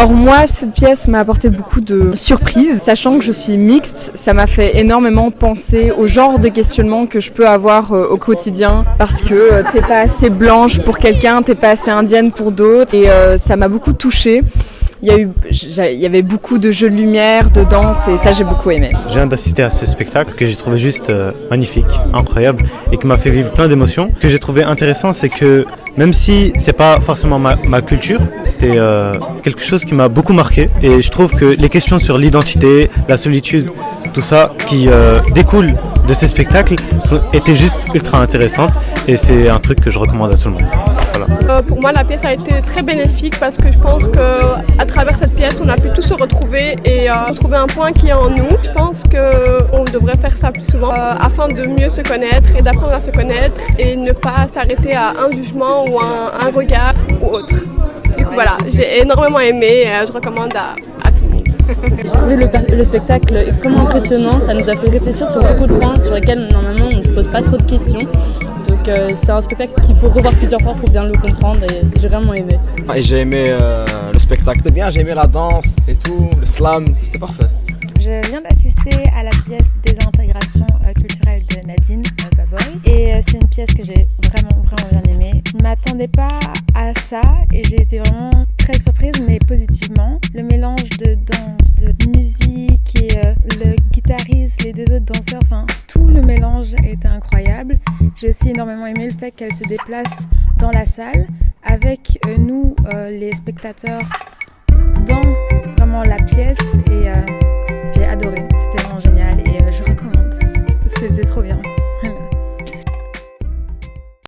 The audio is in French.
Alors moi, cette pièce m'a apporté beaucoup de surprises, sachant que je suis mixte, ça m'a fait énormément penser au genre de questionnement que je peux avoir au quotidien, parce que t'es pas assez blanche pour quelqu'un, t'es pas assez indienne pour d'autres, et ça m'a beaucoup touchée. Il y avait beaucoup de jeux de lumière, de danse, et ça j'ai beaucoup aimé. Je viens d'assister à ce spectacle que j'ai trouvé juste magnifique, incroyable, et qui m'a fait vivre plein d'émotions. Ce que j'ai trouvé intéressant, c'est que même si c'est pas forcément ma culture, c'était quelque chose qui m'a beaucoup marqué. Et je trouve que les questions sur l'identité, la solitude, tout ça qui découle de ces spectacles étaient juste ultra intéressantes. Et c'est un truc que je recommande à tout le monde. Voilà. Pour moi, la pièce a été très bénéfique parce que je pense qu'à travers cette pièce, on a pu tous se retrouver et trouver un point qui est en nous. Je pense qu'on devrait faire ça plus souvent afin de mieux se connaître et d'apprendre à se connaître et ne pas s'arrêter à un jugement ou un regard ou autre. Du coup, voilà, j'ai énormément aimé et je recommande à tout le monde. J'ai trouvé le spectacle extrêmement impressionnant, ça nous a fait réfléchir sur beaucoup de points sur lesquels normalement on ne se pose pas trop de questions. Donc c'est un spectacle qu'il faut revoir plusieurs fois pour bien le comprendre et j'ai vraiment aimé. Et j'ai aimé le spectacle, c'était bien, j'ai aimé la danse et tout, le slam, c'était parfait. Je viens d'assister à la pièce Désintégration culturelle de Nadine Baboy et c'est une pièce que j'ai vraiment bien aimée. Je ne m'attendais pas à ça et j'ai été vraiment très surprise mais positivement. Le mélange de danse, de musique et le guitariste, les deux autres danseurs, enfin tout le mélange était incroyable. J'ai aussi énormément aimé le fait qu'elle se déplace dans la salle avec nous les spectateurs dans vraiment la pièce et j'ai adoré, c'était vraiment génial.